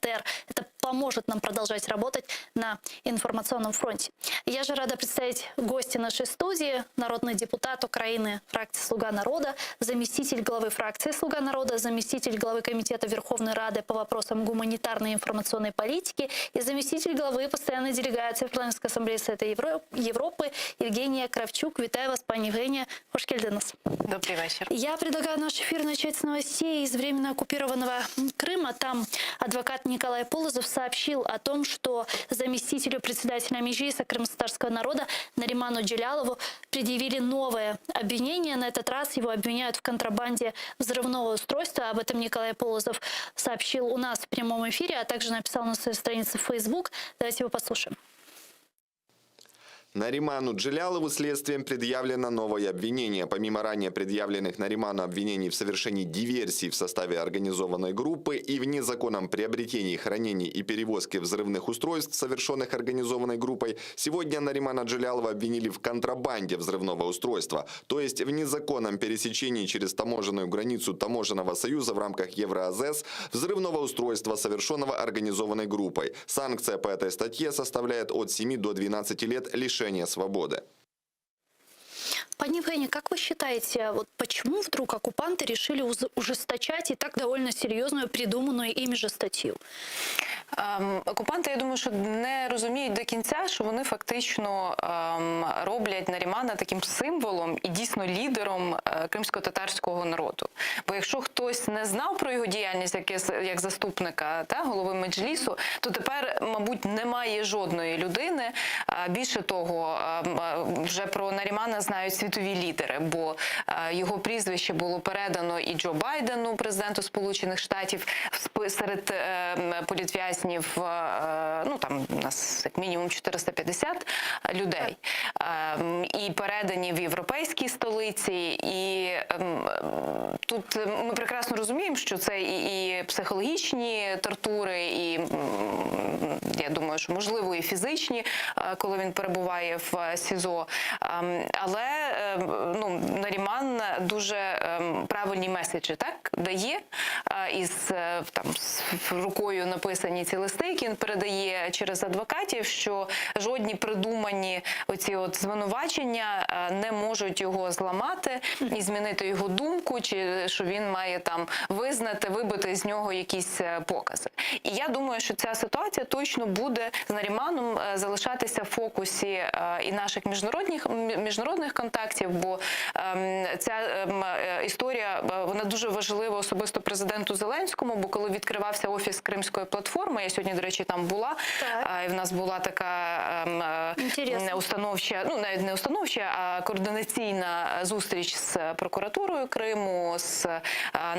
БТР. Это поможет нам продолжать работать на информационном фронте. Я же рада представить гостя нашей студии, народный депутат Украины, фракции «Слуга народа», заместитель главы фракции «Слуга народа», заместитель главы Комитета Верховной Рады по вопросам гуманитарной и информационной политики и заместитель главы постоянной делегации в Парламентской ассамблее Совета Европы Евгения Кравчук. Витаю вас, пани Евгения. Хош келдіңіз. Добрый вечер. Я предлагаю наш эфир начать с новостей из временно оккупированного Крыма. Там адвокат Николай Полозов сообщил о том, что заместителю председателя Меджлиса крымстатарского народа Нариману Джелялову предъявили новое обвинение. На этот раз его обвиняют в контрабанде взрывного устройства. Об этом Николай Полозов сообщил у нас в прямом эфире, а также написал на своей странице в Facebook. Давайте его послушаем. Нариману Джелялову следствием предъявлено новое обвинение. Помимо ранее предъявленных Нариману обвинений в совершении диверсий в составе организованной группы и в незаконном приобретении, хранении и перевозке взрывных устройств, совершенных организованной группой, сегодня Наримана Джелялова обвинили в контрабанде взрывного устройства, то есть в незаконном пересечении через таможенную границу Таможенного союза в рамках Евроазес взрывного устройства, совершенного организованной группой. Санкция по этой статье составляет от 7 до 12 лет лишения свободы. Пани Евгения, как вы считаете, вот почему вдруг оккупанты решили ужесточать и так довольно серьезную придуманную ими же статтю? Окупанти, я думаю, що не розуміють до кінця, що вони фактично роблять Нарімана таким символом і дійсно лідером кримсько-татарського народу. Бо якщо хтось не знав про його діяльність як заступника голови Меджлісу, то тепер, мабуть, немає жодної людини. Більше того, вже про Нарімана знають світові лідери, бо його прізвище було передано і Джо Байдену, президенту Сполучених Штатів, серед політв'язнів, ну там у нас як мінімум 450 людей, і передані в європейській столиці, і тут ми прекрасно розуміємо, що це і психологічні тортури, і я думаю, що можливо і фізичні, коли він перебуває в СІЗО, але ну, Наріман дуже правильні меседжі дає, із там рукою написані ці листи, які він передає через адвокатів, що жодні придумані оці от звинувачення не можуть його зламати і змінити його думку, чи що він має там визнати, вибити з нього якісь покази. І я думаю, що ця ситуація точно буде з Наріманом залишатися в фокусі і наших міжнародних контактів, бо ця історія, вона дуже важлива особисто президенту Зеленському, бо коли відкривався офіс Кримської платформи, я сьогодні, до речі, там була, і в нас була така установча, ну навіть не установча, а координаційна зустріч з прокуратурою Криму, з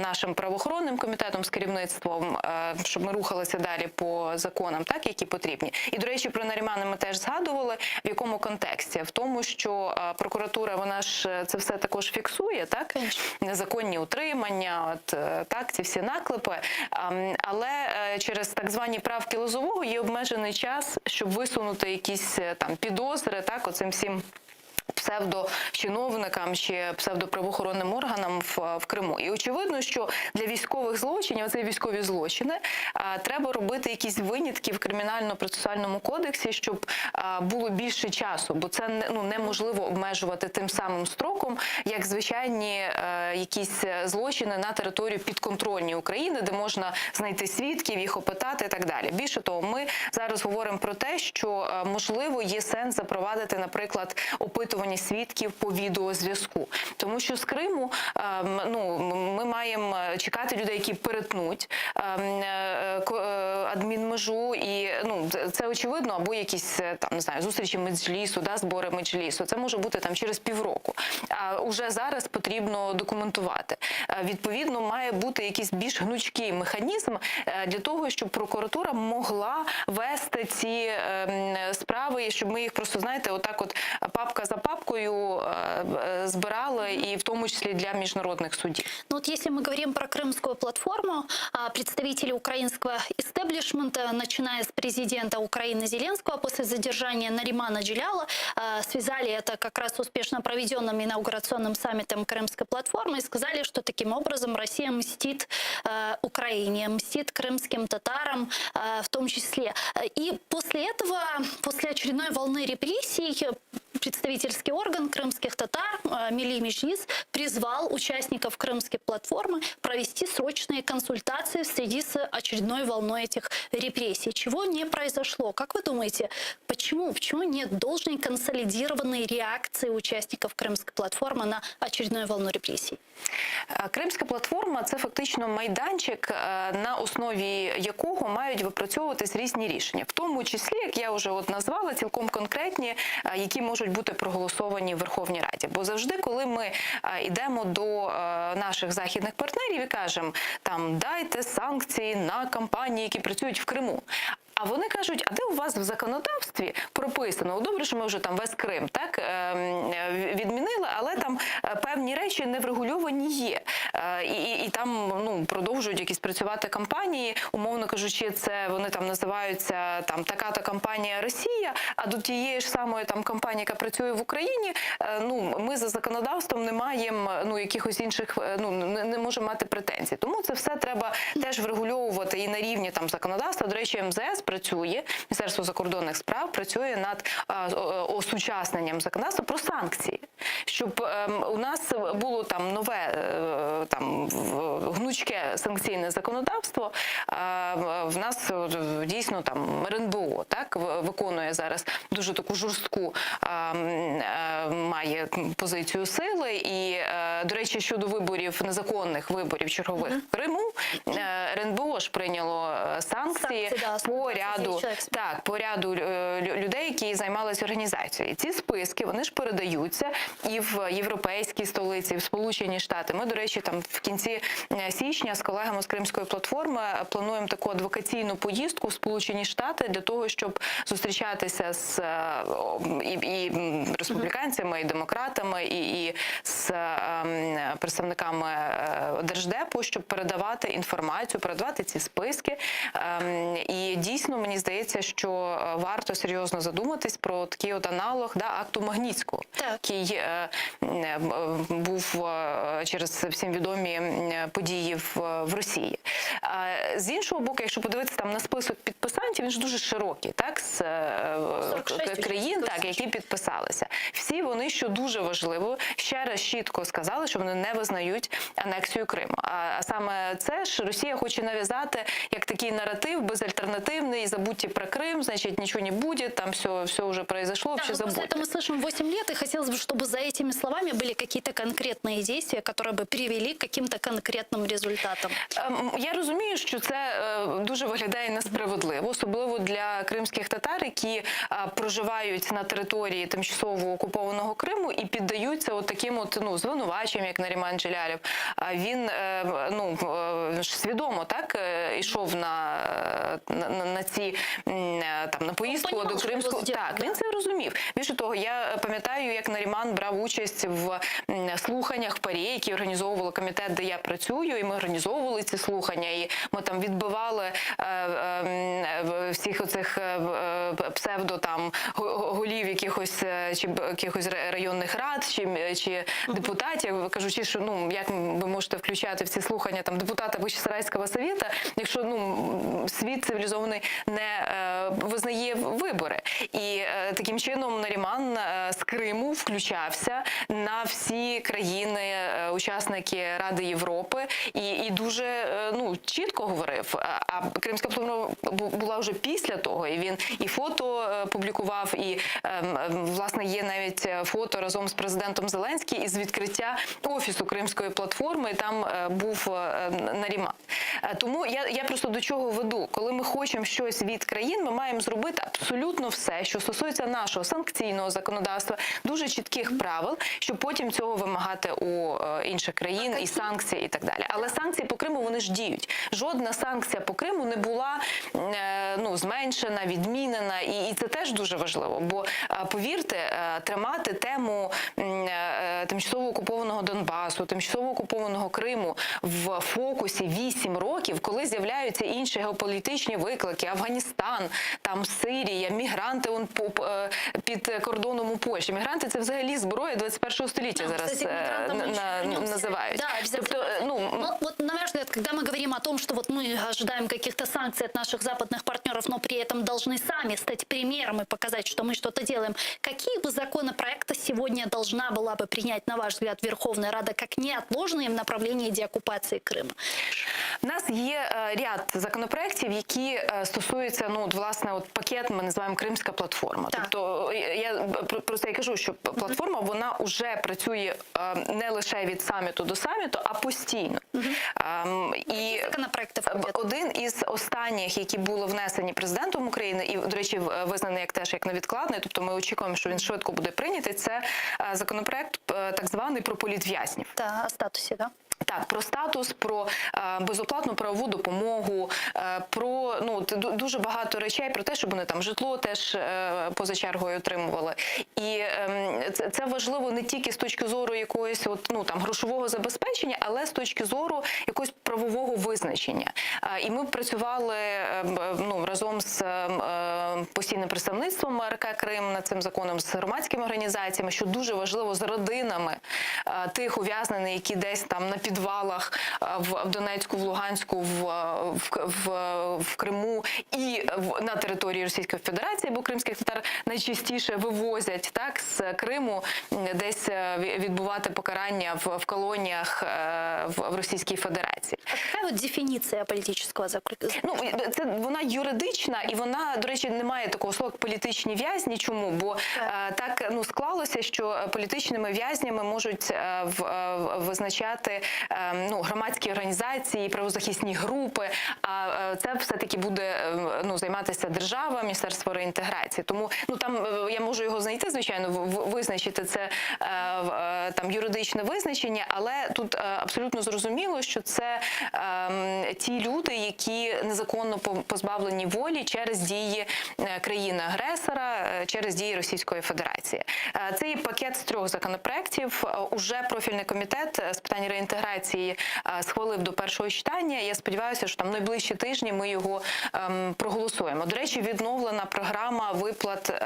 нашим правоохоронним комітетом, з керівництвом, щоб ми рухалися далі по законам, так, які потрібні. І, до речі, про Нарімана ми теж згадували, в якому контексті? В тому, що прокуратура, вона ж це все також фіксує, так? Незаконні утримання, от, так, ці всі наклепи, але через так звані правки Лозового є обмежений час, щоб висунути якісь там підозри, так, оцим всім псевдочиновникам чи псевдоправоохоронним органам в Криму. І очевидно, що для військових злочинів, оце військові злочини, треба робити якісь винятки в Кримінально-процесуальному кодексі, щоб було більше часу, бо це неможливо обмежувати тим самим строком, як звичайні якісь злочини на територію підконтрольній України, де можна знайти свідків, їх опитати і так далі. Більше того, ми зараз говоримо про те, що можливо є сенс запровадити, наприклад, опитування свідків по відеозв'язку. Тому що з Криму ми маємо чекати людей, які перетнуть адмінмежу, і це очевидно, або якісь там, не знаю, зустрічі Меджлісу, збори Меджлісу. Це може бути там через півроку. А уже зараз потрібно документувати. Відповідно, має бути якийсь більш гнучкий механізм для того, щоб прокуратура могла вести ці справи, щоб ми їх просто, знаєте, отак от папка за папкою збирали, и в том числе для международных судей. Ну вот если мы говорим про Крымскую платформу, представители украинского истеблишмента истеблишмента, начиная с президента Украины Зеленского, после задержания Наримана Джеляла, связали это как раз с успешно проведенным инаугурационным саммитом Крымской платформы и сказали, что таким образом Россия мстит Украине, мстит крымским татарам в том числе. И после этого, после очередной волны репрессий, представительский орган крымских татар Милли Меджлис призвал участников Крымской платформы провести срочные консультации в связи с очередной волной этих репрессий. Чего не произошло? Как вы думаете, почему? Почему нет должной консолидированной реакции участников Крымской платформы на очередную волну репрессий? Кримська платформа – це фактично майданчик, на основі якого мають випрацьовуватись різні рішення. В тому числі, як я вже назвала, цілком конкретні, які можуть бути проголосовані в Верховній Раді. Бо завжди, коли ми йдемо до наших західних партнерів і кажемо, там, дайте санкції на компанії, які працюють в Криму. А вони кажуть, а де у вас в законодавстві прописано, добре, що ми вже там весь Крим так відмінили, але там певні речі не врегульовані є. І там продовжують якісь працювати компанії, умовно кажучи, це вони там називаються там така-то компанія Росія, а до тієї ж самої там компанії, яка працює в Україні, ми за законодавством не маємо якихось інших, не можемо мати претензій. Тому це все треба теж врегульовувати і на рівні там законодавства. До речі, МЗС працює, Міністерство закордонних справ працює над осучасненням законодавства про санкції, щоб у нас було там нове там гнучке санкційне законодавство. В нас дійсно там РНБО так виконує зараз дуже таку жорстку має позицію сили. І, до речі, щодо виборів, незаконних виборів чергових в Криму, РНБО ж прийняло санкції по ряду людей, які займалися організацією. Ці списки, вони ж передаються і в європейській столиці, і в Сполучені Штати. Ми, до речі, там в кінці січня з колегами з Кримської платформи плануємо таку адвокаційну поїздку в Сполучені Штати для того, щоб зустрічатися з і республіканцями, і демократами, і з представниками Держдепу, щоб передавати інформацію, передавати ці списки. І дійсно, мені здається, що варто серйозно задуматись про такий аналог акту Магнітського, який був через всім відомі події в Росії. З іншого боку, якщо подивитися там на список підписантів, він ж дуже широкий, так, з країн, так, які підписалися. Всі вони, що дуже важливо, ще раз чітко сказали, що вони не визнають анексію Криму. А саме це ж Росія хоче нав'язати як такий наратив безальтернативний, забудьте про Крым, значит, ничего не будет, там все уже произошло, вообще забудьте. После этого мы слышим 8 лет, и хотелось бы, чтобы за этими словами были какие-то конкретные действия, которые бы привели к каким-то конкретным результатам. Я розумію, що це дуже виглядає несправедливо, особливо для кримських татар, які проживають на території тимчасово окупованого Криму і піддаються таким звинуваченням, як Наріман Джелялов. Він свідомо так йшов на ці там на поїздку до Кримського. Так, він це розумів. Більше того, я пам'ятаю, як Наріман брав участь в слуханнях в ПАРЄ, які організовували комітет, де я працюю, і ми організовували ці слухання, і ми там відбивали всіх оцих псевдо там голів якихось чи якихось районних рад чи депутатів, кажучи, що як ви можете включати в ці слухання там депутата Бахчисарайського совєта, якщо світ цивілізований не визнає вибори. І таким чином Наріман з Криму включався на всі країни, учасники Ради Європи, і дуже чітко говорив. А Кримська платформа була вже після того, і він і фото публікував, і власне є навіть фото разом з президентом Зеленським із відкриття офісу Кримської платформи, і там був Наріман. Тому я просто до чого веду. Коли ми хочемо щось від країн, ми маємо зробити абсолютно все, що стосується нашого санкційного законодавства, дуже чітких правил, щоб потім цього вимагати у інших країн, і санкції, і так далі. Але санкції по Криму, вони ж діють. Жодна санкція по Криму не була зменшена, відмінена, і це теж дуже важливо. Бо повірте, тримати тему тимчасово окупованого Донбасу, тимчасово окупованого Криму в фокусі 8 років, коли з'являються інші геополітичні виклики, Афганістан, там Сирія, мігранти під кордоном у Польщі. Мігранти – це взагалі зброя 21 століття зараз називають. Да, обязательно. Вот, на мой взгляд, когда мы говорим о том, что вот мы ожидаем каких-то санкций от наших западных партнеров, но при этом должны сами стать примером и показать, что мы что-то делаем, какие бы законопроекты сегодня должна была бы принять, на ваш взгляд, Верховная Рада, как неотложные в направлении деоккупации Крыма? У нас є ряд законопроєктів, які стосуються, власне, пакет ми називаємо Кримська платформа. Так. Тобто я просто і кажу, що платформа, вона вже працює не лише від саміту до саміту, а постійно. І один із останніх, які були внесені президентом України, і, до речі, визнаний як невідкладний, тобто ми очікуємо, що він швидко буде прийнятий, це законопроект так званий про політв'язнів. Да, о статусе, да? Так, про статус, про безоплатну правову допомогу, про дуже багато речей, про те, щоб вони там житло теж поза чергою отримували. І це важливо не тільки з точки зору якогось грошового забезпечення, але з точки зору якогось правового визначення. І ми працювали разом з постійним представництвом АРК Крим над цим законом, з громадськими організаціями, що дуже важливо з родинами тих ув'язнених, які десь там на підвалах в Донецьку, в Луганську, в Криму і на території Російської Федерації, бо кримських татар найчастіше вивозять з Криму десь відбувати покарання в колоніях в Російській Федерації. А яка дефініція політичного заключення? Вона юридична, і вона, до речі, не має такого слова, як політичні в'язні. Чому? Бо так склалося, що політичними в'язнями можуть визначати громадські організації, правозахисні групи, а це все-таки буде займатися держава, Міністерство реінтеграції. Тому там я можу його знайти, звичайно, визначити це юридичне визначення, але тут абсолютно зрозуміло, що це ті люди, які незаконно позбавлені волі через дії країни-агресора, через дії Російської Федерації. Цей пакет з 3 законопроєктів уже профільний комітет з питань реінтеграції схвалив до першого читання. Я сподіваюся, що там найближчі тижні ми його проголосуємо. До речі, відновлена програма виплат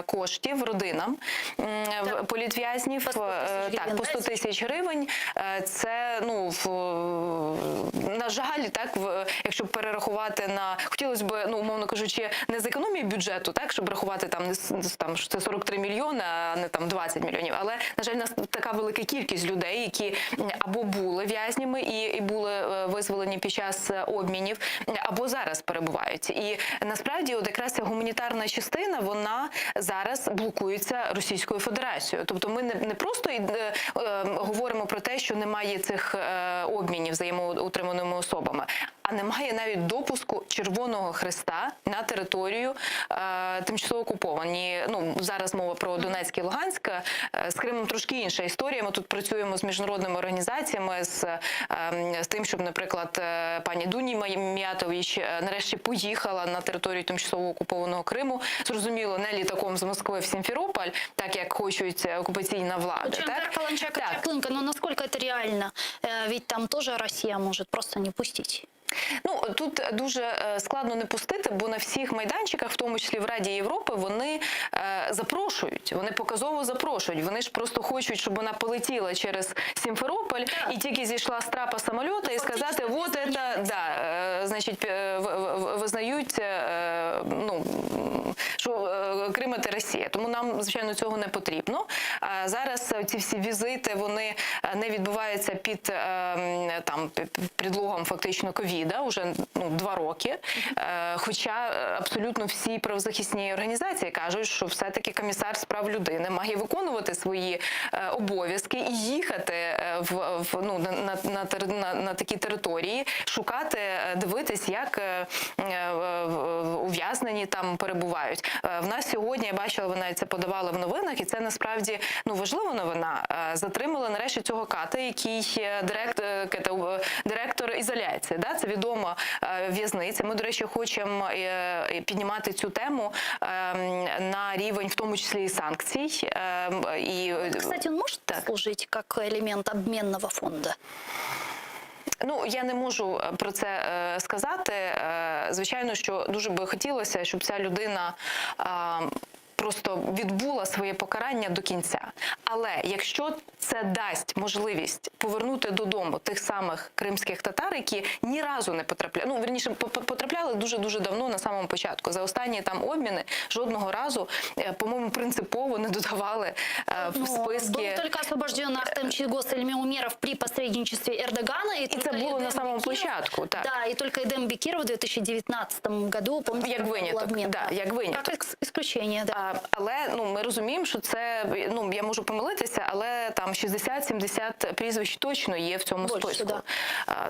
коштів родинам політв'язнів по 100 тисяч гривень. Це, на жаль, якщо перерахувати хотілося б, умовно кажучи, не з економії бюджету, щоб рахувати що це 43 мільйони, а не 20 мільйонів. Але, на жаль, у нас така велика кількість людей, які або були в'язнями і були визволені під час обмінів, або зараз перебувають. І насправді якраз ця гуманітарна частина, вона зараз блокується Російською Федерацією. Тобто ми не просто говоримо про те, що немає цих обмінів взаємоутриманими особами, а немає навіть допуску Червоного Хреста на територію тимчасово окуповані. Зараз мова про Донецьк і Луганськ. З Кримом трошки інша історія. Ми тут працюємо з міжнародними організаціями, з тим, щоб, наприклад, пані Дуні Міятович нарешті поїхала на територію тимчасово окупованого Криму. Зрозуміло, не літаком з Москви в Сімферополь, так як хочуть окупаційна влада. Но насколько это реально? Ведь там тоже Россия может просто не пустить. Тут дуже складно не пустити, бо на всіх майданчиках, в тому числі в Раді Європи, вони запрошують, вони показово запрошують. Вони ж просто хочуть, щоб вона полетіла через Сімферополь і тільки зійшла з трапа самоліта і сказати, вот это, значить, визнають, що Крим – це Росія. Тому нам, звичайно, цього не потрібно. Зараз ці всі візити, вони не відбуваються під предлогом фактично ковіда, вже 2 роки. Хоча абсолютно всі правозахисні організації кажуть, що все-таки комісар з прав людини має виконувати свої обов'язки і їхати на такі території, шукати, дивитись, як ув'язнені там перебувають. В нас сьогодні, я бачила, ви навіть це подавали в новинах, і це насправді важлива новина. Затримали нарешті цього ката, який директор ізоляції. Да? Це відома в'язниця. Ми, до речі, хочемо піднімати цю тему на рівень, в тому числі і санкцій. Кстати, он может служить как элемент обменного фонда? Ну, я не можу про це сказати. Звичайно, що дуже би хотілося, щоб ця людина просто відбула своє покарання до кінця. Але якщо це дасть можливість повернути додому тих самих кримських татар, які ні разу не потрапляли, ну, вірніше, потрапляли дуже-дуже давно, на самому початку. За останні там обміни жодного разу, по-моєму, принципово не додавали в списки. Был только освобожден Ахтем Чийгоз Эльмеумеров при посредничестве Эрдогана. І це було на самому початку, так. Да, и только Эдем Бекиров в 2019 году, помните, як виняток, да, як виняток. Как исключение, да. Але ми розуміємо, що це, я можу помилитися, але там 60-70 прізвищ точно є в цьому списку. Да.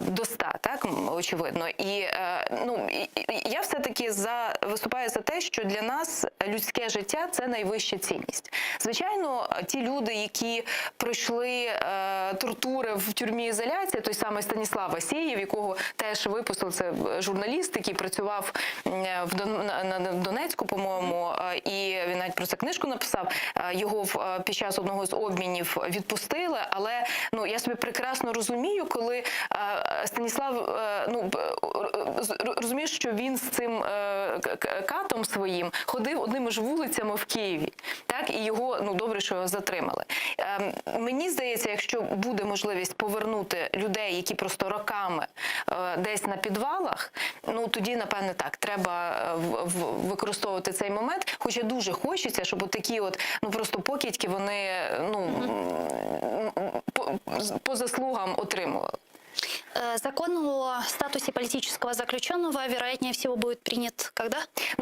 До 100, так, очевидно. І я все-таки виступаю за те, що для нас людське життя – це найвища цінність. Звичайно, ті люди, які пройшли тортури в тюрмі ізоляції, той самий Станіслав Васєєв, якого теж випустили, це журналіст, який працював в Донецьку, по-моєму, і він навіть про це книжку написав, його під час одного з обмінів відпустили, але я собі прекрасно розумію, коли Станіслав, розумієш, що він з цим катом своїм ходив одними ж вулицями в Києві, так, і його, добре, що його затримали. Мені здається, якщо буде можливість повернути людей, які просто роками десь на підвалах, тоді, напевне, так, треба використовувати цей момент, хоча дуже хочеться, щоб такі просто покидьки вони, по заслугам отримували. Закон о статусе политического заключенного, вероятнее всего, будет принят когда?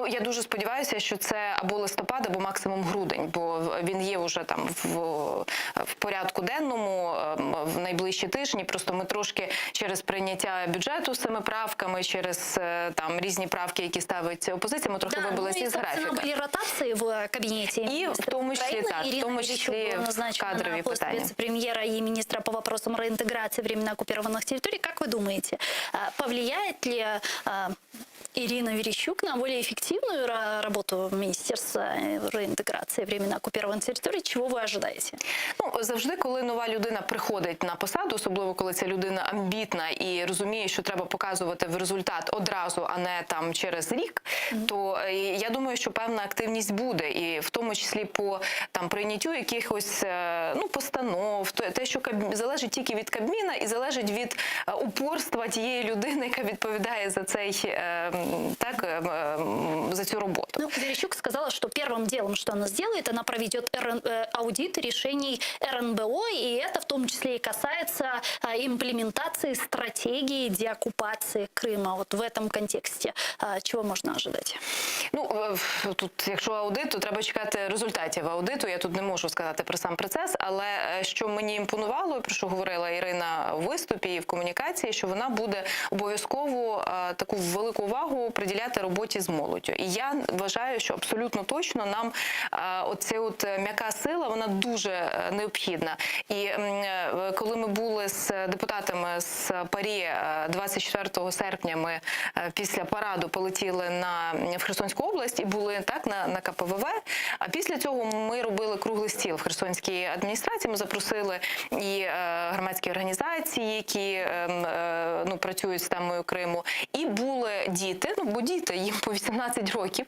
Я дуже сподіваюся, що це або листопад, або максимум грудень, бо він є вже там в порядку денному в найближчі тижні. Просто ми трошки через прийняття бюджету з цими правками, через там різні правки, які ставить опозиція, ми трохи вибилися із графіка. Були ротації в кабінеті. І в тому числі, так, в тому числі кадрові питання. Вице-премьера и министра по вопросам реинтеграции временно оккупированных территорий. Как вы думаете, повлияет ли Ирина Верещук на более эффективную работу Министерства реинтеграции временно оккупированных территорий? Чего вы ожидаете? Завжди, коли нова людина приходить на посаду, особливо коли ця людина амбітна і розуміє, що треба показувати в результат одразу, а не там через рік, то я думаю, що певна активність буде, і в тому числі по там прийняттю якихось постанов, те, що залежить тільки від Кабміна і залежить від упорства тієї людини, яка відповідає за цей за цю роботу. Верещук сказала, что первым делом, что она сделает, она проведет аудит решений РНБО, и это в том числе и касается имплементации стратегии деоккупации Крыма. Вот в этом контексте чего можно ожидать? Тут, якщо аудит, то треба чекати результатів аудиту. Я тут не можу сказати про сам процес, але що мені імпонувало, про що говорила Ірина в виступі і в комунікації, що вона буде обов'язково таку велику увагу приділяти роботі з молоддю. І я вважаю, що абсолютно точно нам оця м'яка сила, вона дуже необхідна. І коли ми були з депутатами з ПАРЄ 24 серпня, ми після параду полетіли в Херсонську область і були так на КПВВ, а після цього ми робили круглий стіл в Херсонській адміністрації, ми запросили і громадські організації, які працюють з темою Криму, і були діти, бо діти, їм по 18 років,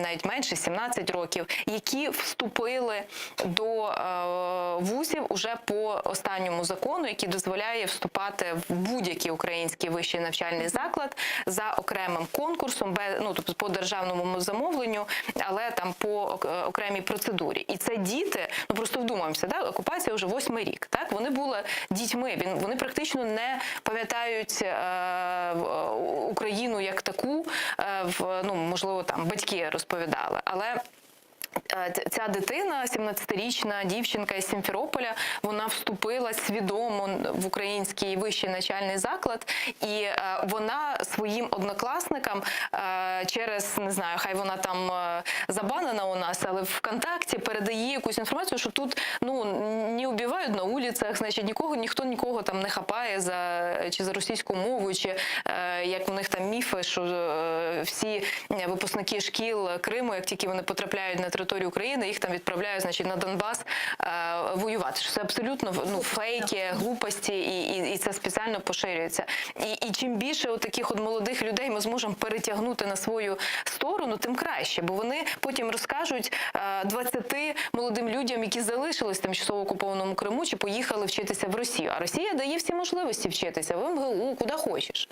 навіть менше, 17 років, які вступили до вузів уже по останньому закону, який дозволяє вступати в будь-який український вищий навчальний заклад за окремим конкурсом, тобто по державному замовленню, але там по окремій процедурі. І це діти, просто вдумаємося, окупація вже 8-й рік, так? Вони були дітьми, вони практично не пам'ятають Україну як таку, можливо, там батьки розповідали, але ця дитина, 17-річна дівчинка із Сімферополя, вона вступила свідомо в український вищий навчальний заклад, і вона своїм однокласникам через, не знаю, хай вона там забанена у нас, але в ВКонтакті передає якусь інформацію, що тут, ну, не вбивають на вулицях, значить, ніхто нікого там не хапає чи за російську мову, чи як у них там міфи, що всі випускники шкіл Криму, як тільки вони потрапляють на територію України, їх там відправляють, значить, на Донбас воювати. Що це абсолютно, ну, фейки, глупості, і це спеціально поширюється. І чим більше от таких от молодих людей ми зможемо перетягнути на свою сторону, тим краще, бо вони потім розкажуть 20 молодим людям, які залишились в тимчасово окупованому Криму, чи поїхали вчитися в Росію. А Росія дає всі можливості вчитися в МГУ, куди хочеш.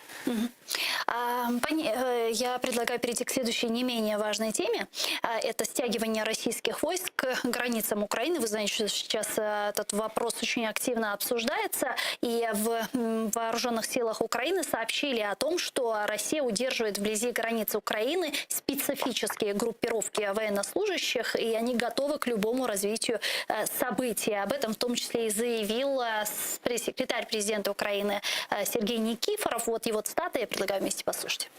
Я предлагаю перейти к следующей не менее важной теме. Это стягивание российских войск к границам Украины. Вы знаете, что сейчас этот вопрос очень активно обсуждается. И в вооруженных силах Украины сообщили о том, что Россия удерживает вблизи границы Украины специфические группировки военнослужащих, и они готовы к любому развитию событий. Об этом в том числе и заявил пресс-секретарь президента Украины Сергей Никифоров. Вот его цитаты я предлагаю вместе послушать.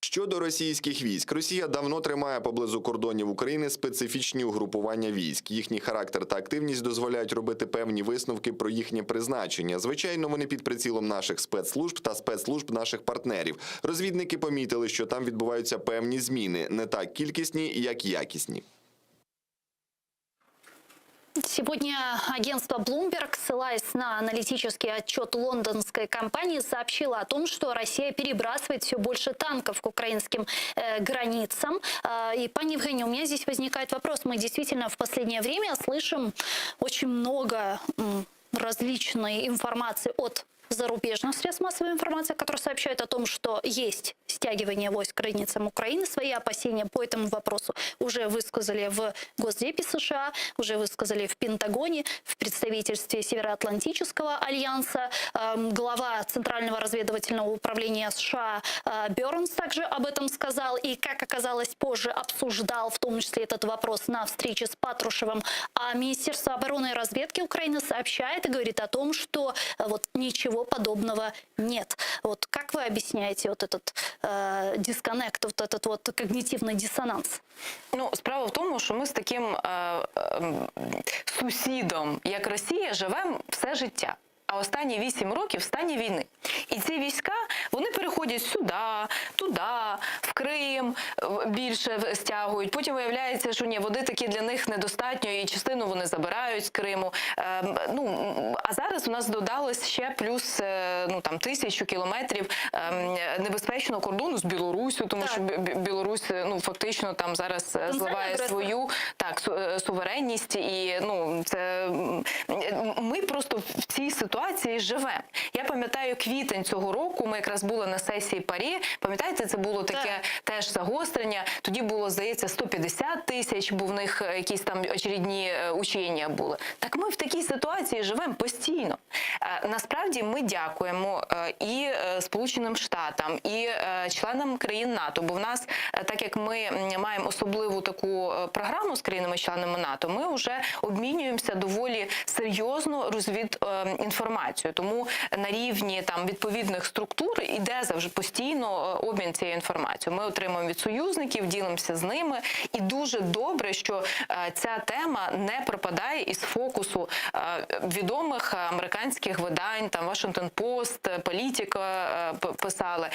Щодо російських військ, Росія давно тримає поблизу кордонів України специфічні угрупування військ. Їхній характер та активність дозволяють робити певні висновки про їхнє призначення. Звичайно, вони під прицілом наших спецслужб та спецслужб наших партнерів. Розвідники помітили, що там відбуваються певні зміни, не так кількісні, як якісні. Сегодня агентство Bloomberg, ссылаясь на аналитический отчет лондонской компании, сообщило о том, что Россия перебрасывает все больше танков к украинским границам. И, пани Евгения, у меня здесь возникает вопрос. Мы действительно в последнее время слышим очень много различной информации от зарубежных средств массовой информации, которые сообщают о том, что есть стягивание войск к границам Украины. Свои опасения по этому вопросу уже высказали в Госдепе США, уже высказали в Пентагоне, в представительстве Североатлантического альянса. Глава Центрального разведывательного управления США Бернс также об этом сказал. И, как оказалось, позже обсуждал в том числе этот вопрос на встрече с Патрушевым. А Министерство обороны и разведки Украины сообщает и говорит о том, что вот ничего подобного нет. Вот как вы объясняете вот этот дисконнект, вот этот вот когнитивный диссонанс? Ну, справа в тому, що ми з таким сусідом, як Росія, живемо все життя. А останні 8 років в стані війни. І ці війська, вони переходять сюди, туди, в Крим більше стягують. Потім виявляється, що ні, води таки для них недостатньо, і частину вони забирають з Криму. А зараз у нас додалось ще плюс 1000 кілометрів небезпечного кордону з Білоруссю, тому що Білорусь фактично там зараз зливає свою суверенність. І це ми просто в цій ситуації живемо. Я пам'ятаю квітень цього року, ми якраз були на сесії ПАРЄ, пам'ятаєте, це було таке теж загострення, тоді було, здається, 150 тисяч, бо в них якісь там очередні учення були. Так ми в такій ситуації живемо постійно. Насправді ми дякуємо і Сполученим Штатам, і членам країн НАТО, бо в нас, так як ми маємо особливу таку програму з країнами-членами НАТО, ми вже обмінюємося доволі серйозно інформацією. Тому на рівні там відповідних структур іде завжди постійно обмін цією інформацією. Ми отримуємо від союзників, ділимося з ними. І дуже добре, що ця тема не пропадає із фокусу відомих американських видань, там Washington Post, Політика писали.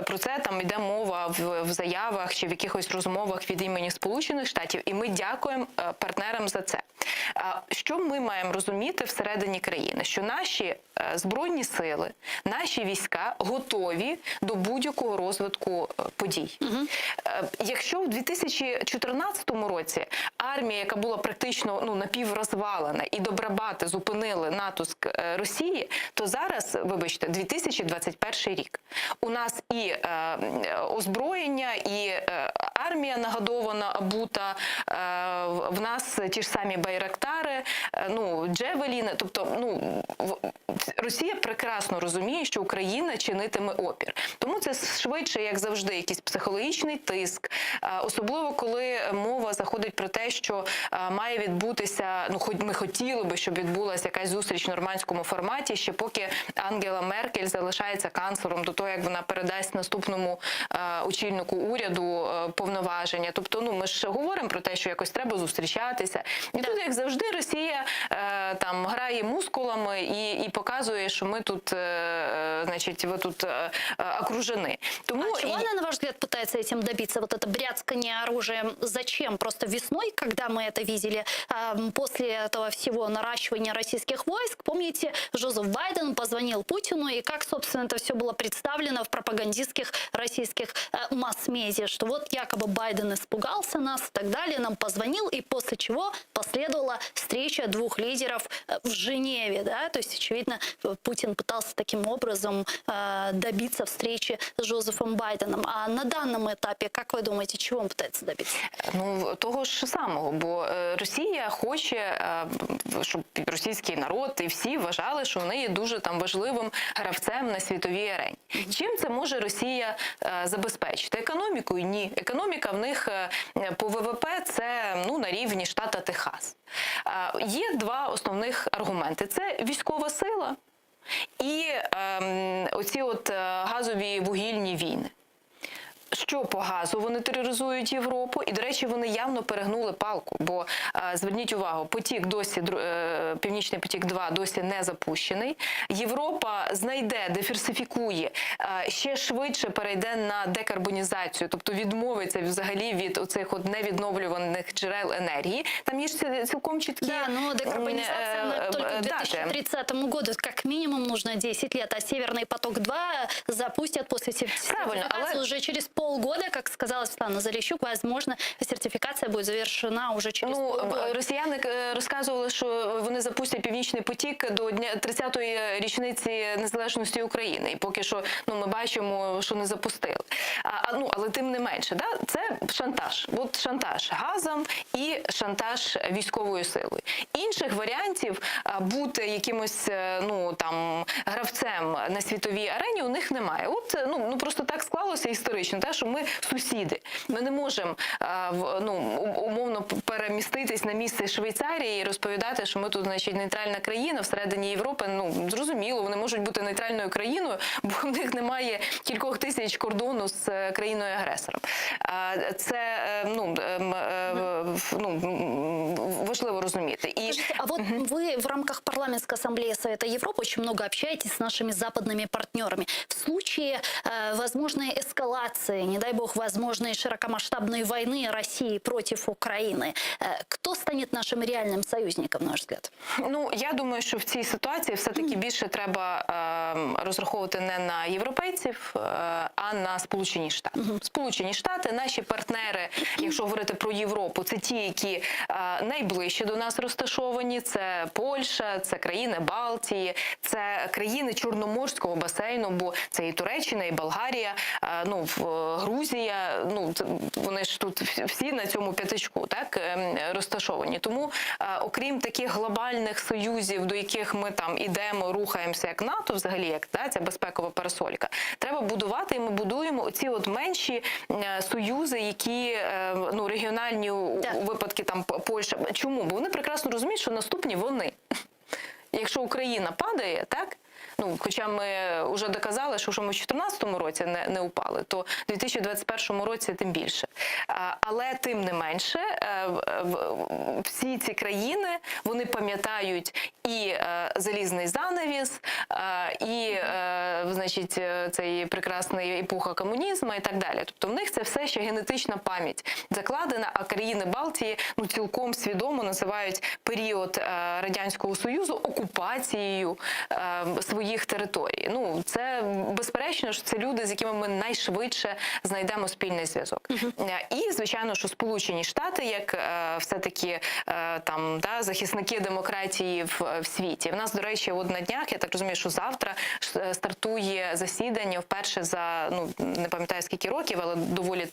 Про це там йде мова в заявах чи в якихось розмовах від імені Сполучених Штатів. І ми дякуємо партнерам за це. Що ми маємо розуміти всередині країни? Що наші збройні сили, наші війська готові до будь-якого розвитку подій. Якщо в 2014 році армія, яка була практично напіврозвалена, і добробати зупинили натиск Росії, то зараз, вибачте, 2021 рік. У нас і озброєння, і армія нагодована, обута, в нас ті ж самі байрактари, джевеліни, тобто, Росія прекрасно розуміє, розуміє, що Україна чинитиме опір. Тому це швидше, як завжди, якийсь психологічний тиск, особливо коли мова заходить про те, що має відбутися, ну хоч ми хотіли би, щоб відбулася якась зустріч в нормандському форматі, ще поки Ангела Меркель залишається канцлером, до того, як вона передасть наступному очільнику уряду повноваження. Тобто, ну ми ж говоримо про те, що якось треба зустрічатися. І тут, як завжди, Росія там грає мускулами і показує, що ми тут, значить, ви тут окружені. Тому А чего она, на ваш взгляд, пытается этим добиться? Вот это бряцкание оружием зачем? Просто весной, когда мы это видели, после этого всего наращивания российских войск, помните, Жозеф Байден позвонил Путину, и как, собственно, это все было представлено в пропагандистских российских масс-медиа, что вот якобы Байден испугался нас и так далее, нам позвонил, и после чего последовала встреча двух лидеров в Женеве, да, то есть, очевидно, Путин пытался таким образом добиться встречи с Жозефом Байденом. А на данном этапе, как вы думаете, чего он пытается добиться? Ну, того ж самого, бо Росія хоче, щоб російський народ і всі вважали, що вони є дуже там важливим гравцем на світовій арені. Чим це може Росія забезпечити? Економікою? Ні. Економіка в них по ВВП це ну, на рівні штата Техас. Є два основних аргументи. Це військова сила і оці от газові вугільні війни. Що по газу вони тероризують Європу, і, до речі, вони явно перегнули палку, бо зверніть увагу, потік досі, Північний потік-2 досі не запущений. Європа знайде, диверсифікує, ще швидше перейде на декарбонізацію, тобто відмовиться взагалі від оцих от невідновлюваних джерел енергії. Там є ж цілком чіткі... Да, но декарбонизация только к 2030 году, как минимум нужно 10 лет, а Северный поток-2 запустят после сертификации уже через полгода, как сказала Светлана Заліщук, возможно, сертификация будет завершена уже через полгода. Росіяни розказували, що вони запустять Північний потік до 30-ї річниці незалежності України. І поки що ну, ми бачимо, що не запустили. Але тим не менше, да? Це шантаж. От шантаж газом і шантаж військовою силою. Інших варіантів бути якимось ну, там, гравцем на світовій арені у них немає. От ну, просто так склалося історично, те, що ми сусіди. Ми не можемо ну, умовно переміститись на місце Швейцарії і розповідати, що ми тут, значить, нейтральна країна всередині Європи. Ну, зрозуміло, вони можуть бути нейтральною країною, бо в них немає кількох тисяч кордону з країною-агресором. Це важливо розуміти. І скажите, а вот вы в рамках парламентской ассамблеи Совета Европы очень много общаетесь с нашими западными партнерами. В случае возможной эскалации, не дай бог, возможной широкомасштабной войны России против Украины, кто станет нашим реальным союзником, на ваш взгляд? Ну, я думаю, що в цій ситуації все-таки більше треба розраховувати не на європейців, а на Сполучені Штати. Сполучені Штати, наші партнери, якщо говорити про Європу, це ті, які найближче до нас розташовані, це Польща, це країни Балтії, це країни Чорноморського басейну, бо це і Туреччина, і Болгарія, ну, Грузія, ну, вони ж тут всі на цьому п'ятачку, так, розташовані. Тому, окрім таких глобальних союзів, до яких ми там ідемо, рухаємося, як НАТО, взагалі, як ця безпекова парасолька, треба будувати, і ми будуємо оці от менші союзи, які, ну, регіональні у випадки там Польща. Чому? Бо вони прекрасно розуміють, що наступні вони. Якщо Україна падає, так, ну, хоча ми вже доказали, що ми в 2014 році не упали, то в 2021 році тим більше. Але тим не менше, всі ці країни, вони пам'ятають і залізний занавіс, і, значить, цей прекрасний епоха комунізму і так далі. Тобто в них це все ще генетична пам'ять закладена, а країни Балтії, ну, цілком свідомо називають період Радянського Союзу окупацією своїх територій. Ну, це безперечно, що це люди, з якими ми найшвидше знайдемо спільний зв'язок. І, звичайно, що Сполучені Штати, як все-таки там, да, захисники демократії в світі. В нас, до речі, от на днях, я так розумію, що завтра стартує засідання вперше за, ну, не пам'ятаю скільки років, але доволі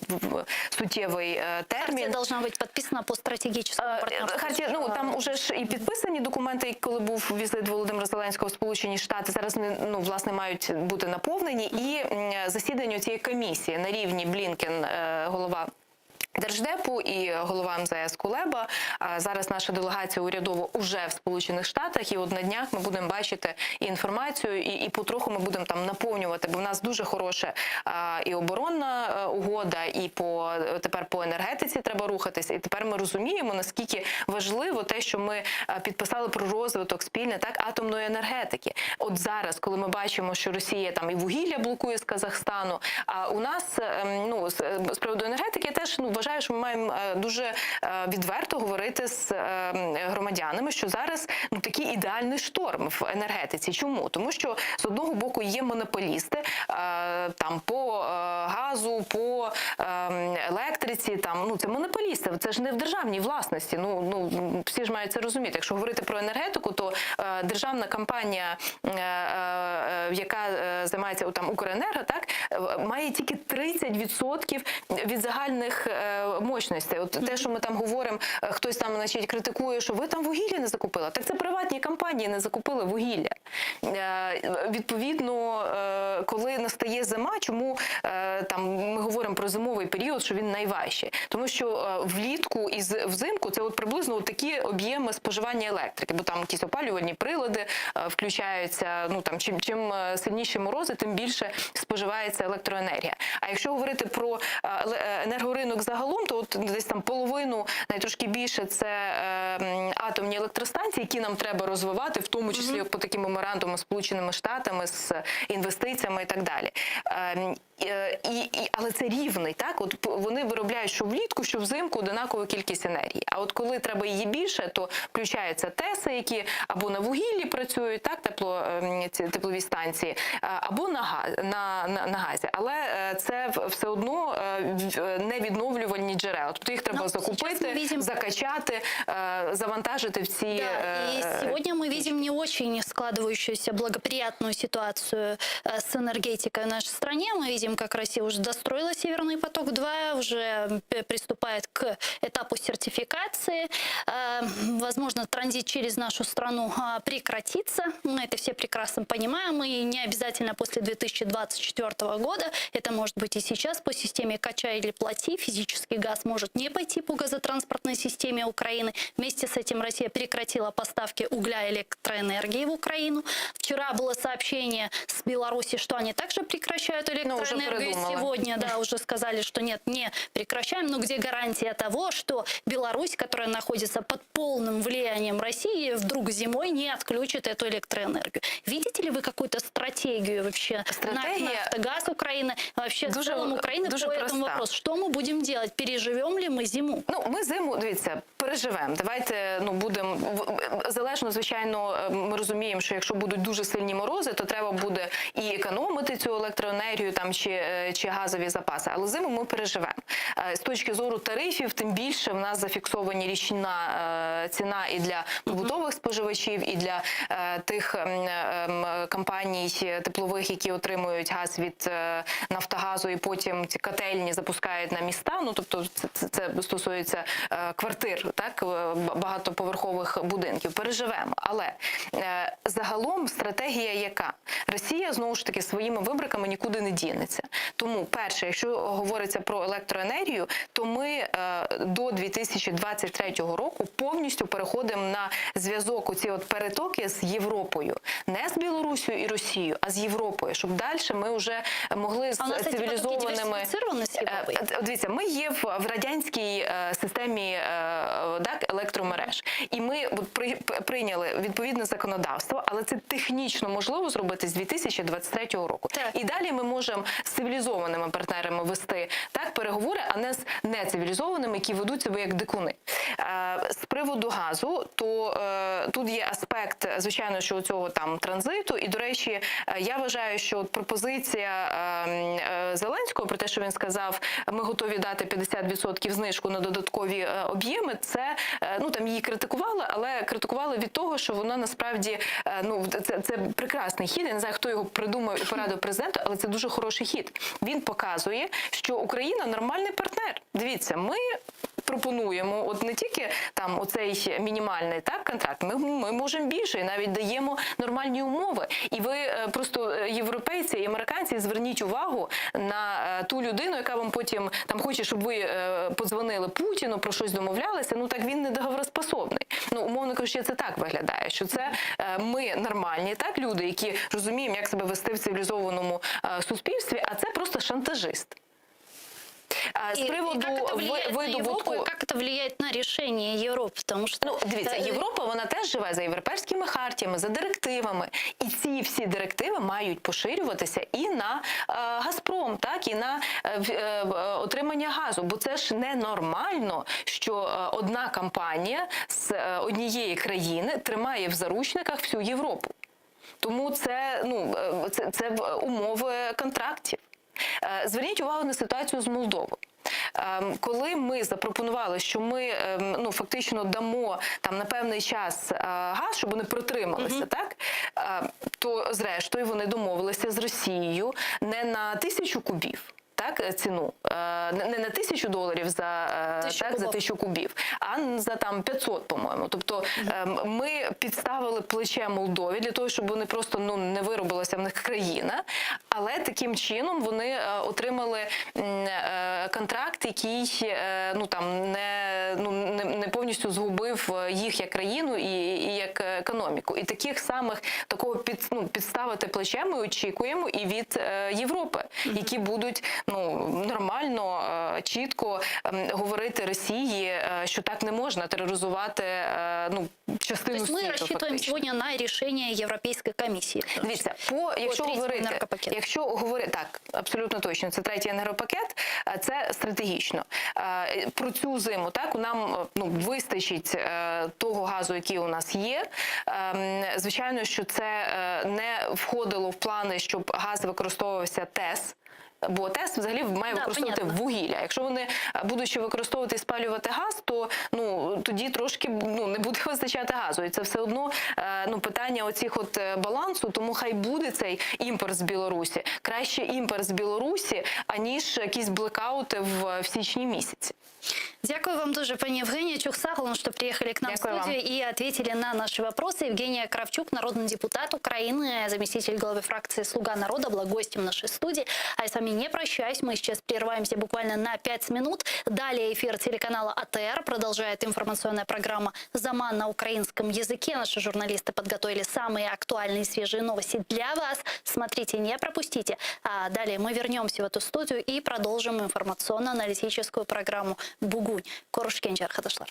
суттєвий термін. Хартия должна бути підписана по стратегічному партнерству. Ну, там уже ж і підписані документи, коли був візит Володимира Зеленського в Сполучені Штати. Зараз зараз власне мають бути наповнені, і засідання цієї комісії на рівні Блінкен, голова Держдепу, і голова МЗС Кулеба. Зараз наша делегація урядова уже в Сполучених Штатах, і от на днях ми будемо бачити і інформацію, і потроху ми будемо там наповнювати, бо в нас дуже хороша і оборонна угода, і тепер по енергетиці треба рухатися. І тепер ми розуміємо, наскільки важливо те, що ми підписали про розвиток спільне, так, атомної енергетики. От зараз, коли ми бачимо, що Росія там і вугілля блокує з Казахстану, а у нас, з приводу енергетики, я теж вважаю, що ми маємо дуже відверто говорити з громадянами, що зараз такий ідеальний шторм в енергетиці. Чому? Тому що з одного боку є монополісти там по газу, по електриці, там це монополісти, це ж не в державній власності. Всі ж мають це розуміти. Якщо говорити про енергетику, то державна компанія, яка займається там Укренерго, так, має тільки 30% від загальних мощностей. От те, що ми там говоримо, хтось там, значить, критикує, що ви там вугілля не закупили. Так це приватні компанії не закупили вугілля. Відповідно, коли настає зима, чому там ми говоримо про зимовий період, що він найважчий? Тому що влітку і взимку це от приблизно такі об'єми споживання електрики, бо там якісь опалювальні прилади включаються, чим сильніші морози, тим більше споживається електроенергія. А якщо говорити про енергоринок загалом, то от десь там половину, навіть трошки більше, це атомні електростанції, які нам треба розвивати, в тому числі по таким меморандумам з Сполученими Штатами, з інвестиціями і так далі. Але це рівний, так? От вони виробляють що влітку, що взимку однакову кількість енергії. А от коли треба її більше, то включаються ТЕСи, які або на вугіллі працюють, так, теплові станції, або на газі. Але це все одно невідновлювальні джерела. Тобто їх треба закупити, закачати, завантажити в ці... Да, и сегодня мы видим не очень складывающуюся благоприятную ситуацию с энергетикой в нашей стране. Мы видим, как Россия уже достроила Северный поток-2, уже приступает к этапу сертификации. Возможно, транзит через нашу страну прекратится. Мы это все прекрасно понимаем. И не обязательно после 2024 года. Это может быть и сейчас по системе «качай или плати». Физический газ может не пойти по газотранспортной системе Украины. Вместе с этим Россия прекратила поставки угля и электроэнергии в Украину. Вчера было сообщение с Беларуси, что они также прекращают электроэнергию. Сегодня, уже сказали, что нет, не прекращаем. Но где гарантия того, что Беларусь, которая находится под полным влиянием России, вдруг зимой не отключит эту электроэнергию? Видите ли вы какую-то стратегию вообще? Нафтогаз Украины, вообще в целом Украины по этому вопросу? Что мы будем делать? Переживем ли мы зиму? Ми зиму, дивіться, переживемо. Давайте, будемо, залежно, звичайно, ми розуміємо, що якщо будуть дуже сильні морози, то треба буде і економити цю електроенергію там чи газові запаси. Але зиму ми переживемо. З точки зору тарифів, тим більше в нас зафіксовані річна ціна і для побутових споживачів, і для тих компаній теплових, які отримують газ від Нафтогазу, і потім ці котельні запускають на міста. Тобто це стосується квартир, так, багатоповерхових будинків. Переживемо. Але загалом стратегія яка? Росія, знову ж таки, своїми вибриками нікуди не дінеться. Тому, перше, якщо говориться про електроенергію, то ми до 2023 року повністю переходимо на зв'язок, оці от перетоки з Європою. Не з Білорусією і Росією, а з Європою, щоб далі ми вже могли з цивілізованими... Дивіться, ми є в радянській системі електромереж. І ми прийняли відповідне законодавство, але це технічно можливо зробити з 2023 року. І далі ми можемо з цивілізованими партнерами вести переговори, а не з нецивілізованими, які ведуть себе як дикуни. З приводу газу, то тут є аспект, звичайно, що у цього там транзиту. І, до речі, я вважаю, що пропозиція Зеленського про те, що він сказав, ми готові дати 50% знижку на додаткові об'єми, це, там її критикували, але критикували від того, що вона насправді, це прекрасний хід. Я не знаю, хто його придумав і порадив президенту, але це дуже хороший хід. Він показує, що Україна нормальний партнер. Дивіться, ми пропонуємо, от не тільки там оцей мінімальний контракт, ми можемо більше і навіть даємо нормальні умови. І ви просто, європейці і американці, зверніть увагу на ту людину, яка вам потім там хоче, щоб ви подзвонили Путіну, про щось домовлялися, ну так він не договороспособний. Ну, умовно кажучи, це так виглядає, що це ми нормальні, так, люди, які розуміємо, як себе вести в цивілізованому суспільстві, а це просто шантажист. З приводу как это влияет на Европу, и как это влияет на решение Европы? Потому что, ну, дивіться, Європа, вона теж живе за європейськими хартіями, за директивами. І ці всі директиви мають поширюватися і на Газпром, так, і на отримання газу. Бо це ж ненормально, що одна компанія з однієї країни тримає в заручниках всю Європу. Тому це, ну, це умови контрактів. Зверніть увагу на ситуацію з Молдовою. Коли ми запропонували, що ми ну, фактично дамо там на певний час газ, щоб вони протрималися, так, то зрештою вони домовилися з Росією не на 1000 кубів. Так, ціну не на $1000 за 1000 кубів, а за там 500, по-моєму. Тобто ми підставили плече Молдові для того, щоб вони просто ну не виробилася в них країна, але таким чином вони отримали контракт, який ну там не повністю згубив їх як країну і як економіку. І такого підставити плече ми очікуємо і від Європи, які будуть ну, нормально, чітко говорити Росії, що так не можна тероризувати ну, частину світу. То есть мы рассчитываем сегодня на решение Европейской комиссии. Дивіться, якщо говорити, так, абсолютно точно, це третій енергопакет, це стратегічно. Про цю зиму, так, нам ну, вистачить того газу, який у нас є. Звичайно, що це не входило в плани, щоб газ використовувався ТЕС. Бо ТЕС взагалі має використовувати вугілля. Якщо вони будуть ще використовувати і спалювати газ, то ну тоді трошки ну не буде вистачати газу. І це все одно ну питання оцих от балансу. Тому хай буде цей імпорт з Білорусі. Краще імпорт з Білорусі, аніж якісь блекаути в січні місяці. Дякую вам дуже, пані Євгенія Чухсаглун, что приехали к нам в студию и ответили на наши вопросы. Евгения Кравчук, народный депутат Украины, заместитель главы фракции «Слуга народа», была гостем нашей студии. А я с вами не прощаюсь, мы сейчас прерываемся буквально на 5 минут. Далее эфир телеканала АТР продолжает информационная программа «Заман» на украинском языке. Наши журналисты подготовили самые актуальные и свежие новости для вас. Смотрите, не пропустите. А далее мы вернемся в эту студию и продолжим информационно-аналитическую программу «Бугунь». Корушкенчер, Хадышлар.